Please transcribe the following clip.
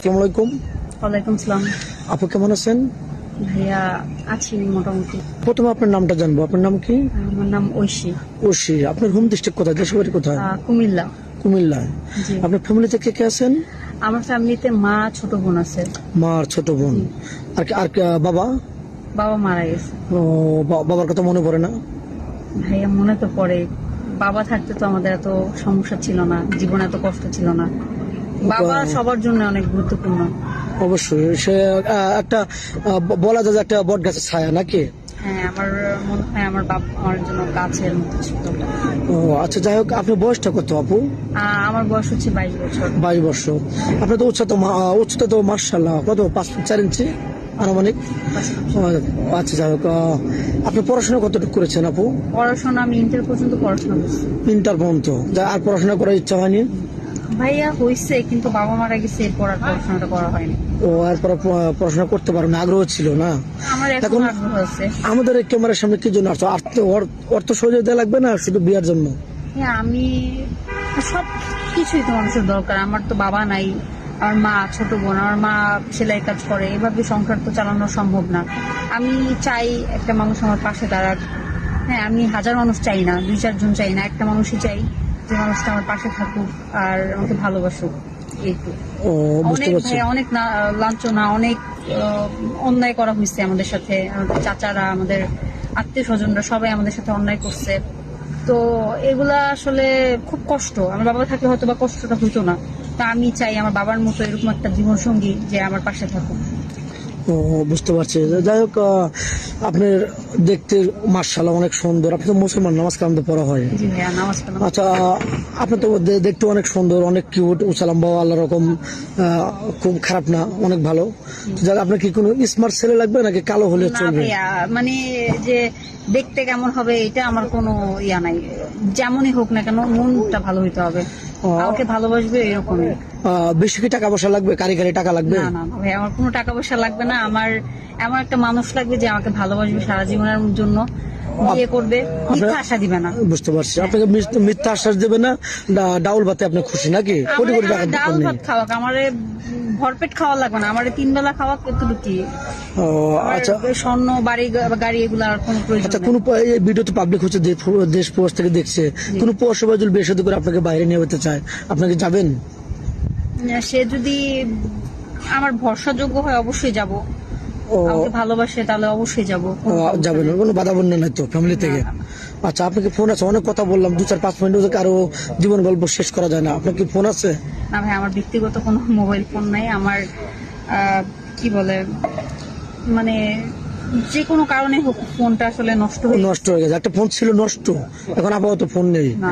আসসালামু আলাইকুম। ওয়ালাইকুম সালাম। আপু কেমন আছেন? ভাইয়া আছি মোটামুটি। প্রথমে আপনার নামটা জানবো, আপনার নাম কি? আমার নাম ঐশী। ঐশী। আপনার হোম ডিস্ট্রিক্ট কোথায়, দেশের বাড়ি কোথায়? কুমিল্লা। কুমিল্লায়। জি। আপনার ফ্যামিলিতে কে কে আছেন? আমার ফ্যামিলিতে মা, ছোট বোন আছে। মা আর ছোট বোন। বাবা? বাবা মারা গেছে। ও, বাবার কথা মনে পড়ে না? ভাইয়া মনে তো পড়ে। বাবা থাকতে তো আমাদের এত সমস্যা ছিল না, জীবনে এত কষ্ট ছিল না। বাবা সবার জন্য অনেক গুরুত্বপূর্ণ। অবশ্যই। সে একটা বলা যায় যে একটা বট গাছের ছায়া নাকি? হ্যাঁ, আমার মনে হয় আমার বাবা আমার জন্য গাছের মতো ছিল। ও আচ্ছা, যাই হোক, আপনার বয়সটা কত আপু? আমার বয়স হচ্ছে 22 বছর। 22 বছর। আপনার তো উচ্চতা তো মার্শাল্লাহ কত, 5 ফুট 4 ইঞ্চি আনুমানিক। আচ্ছা, যাই হোক, আপনি পড়াশোনা কতটুকু করেছেন আপু? পড়াশোনা আমি ইন্টার পর্যন্ত পড়াশোনা করছি। ইন্টার পর্যন্ত? আর পড়াশোনা করার ইচ্ছা হয়নি? ভাইয়া হয়েছে, কিন্তু বাবা মারা গেছে, এরপর আর পড়াশোনাটা করা হয়নি। ও, এরপর পড়াশোনা করতে পারো না, আগ্রহ ছিল না? আমার এখন আগ্রহ আছে। আমাদের এই ক্যামেরার সামনে কি জন্য আসছো? অর্থ সহযোগিতা লাগবে না শুধু বিয়ার জন্য? হ্যাঁ, আমি সব কিছুই তো মানুষের দরকার। আমার তো বাবা নাই, আমার মা, ছোট বোন, আমার মা সেলাই কাজ করে, এভাবে সংসার তো চালানো সম্ভব না। আমি চাই একটা মানুষ আমার পাশে দাঁড়াক। হ্যাঁ, আমি হাজার মানুষ চাই না, 2-4 জন চাই না, একটা মানুষই চাই যে মানুষটা আমার পাশে থাকুক আর আমাকে ভালোবাসুক। এইটু। ও, বুঝতে অনেক পারছি। ভাইয়া, অনেক লাঞ্ছনা, অনেক অন্যায় করা হয়েছে আমাদের সাথে। আমাদের চাচারা, আমাদের আত্মীয় স্বজনরা সবাই আমাদের সাথে অন্যায় করছে। তো এগুলা আসলে খুব কষ্ট। আমার বাবা থাকলে হয়তো বা কষ্টটা হইতো না। তা আমি চাই আমার বাবার মতো এরকম একটা জীবন সঙ্গী যে আমার পাশে থাকুক। ও, বুঝতে পারছি। যাই হোক, আপনার দেখতে মার্শাল্লাহ অনেক সুন্দর। আপনি তো মুসলমান, নামাজ কালাম তো পড়া হয়? জি ভাইয়া, নামাজ কালাম। আচ্ছা, আপনি তো দেখতে অনেক সুন্দর, অনেক কিউট, উসালাম বাবা আল্লাহ রকম, খুব খারাপ না, অনেক ভালো। যাক, আপনার কি কোনো স্মার্ট ছেলে লাগবে নাকি কালো হলে না চলবে? ভাইয়া, মানে যে দেখতে কেমন হবে এটা আমার কোনো ইয়া নাই। যেমনই হোক না কেন মনটা ভালো হইতে হবে, আমাকে ভালোবাসবে এরকমই। বেশি কি টাকা পয়সা লাগবে? কারিগরি টাকা লাগবে? না না ভাই, আমার কোনো টাকা পয়সা লাগবে না। আমার এমন একটা মানুষ লাগবে যে আমাকে ভালোবাসবে সারা জীবনের জন্য, বিয়ে করবে, মিথ্যা আশা দিবে না। বুঝতে পারছি। আপনাকে মিথ্যা আশ্বাস দেবে না, ডাউল ভাতে আপনি খুশি নাকি? কোটি কোটি টাকা ডাল ভাত খাওয়াক, আমারে ভরপেট খাওয়া লাগবে না, আমার 3 বেলা খাওয়াক এতটুকু। ও আচ্ছা। স্বর্ণ, গাড়ি এগুলো আর কোনো প্রয়োজন আচ্ছা, নেই। কোন এই ভিডিও তো পাবলিক হচ্ছে, দেশ প্রবাস থেকে দেখছে, কোন পৌরসভা যদি বিয়ে শাদী করে আপনাকে বাইরে নিয়ে যেতে চায়, আপনাকে যাবেন? সে যদি আমার ভরসাযোগ্য হয় অবশ্যই যাব। আমাকে ভালোবাসে তাহলে অবশ্যই যাব। যাবেন, কোনো বাধা বন্ধ নাই তো ফ্যামিলি থেকে? আচ্ছা, আপনাকে ফোন আছে? অনেক কথা বললাম, 2-4-5 মিনিট আরো জীবন গল্প শেষ করা যায় না। আপনার কি ফোন আছে? না ভাই, আমার ব্যক্তিগত কোনো মোবাইল ফোন নাই। আমার কি বলে, মানে যে কোনো কারণে হোক ফোনটা আসলে নষ্ট হয়ে গেছে। একটা ফোন ছিল নষ্ট, এখন আপাতত ফোন নেই। না।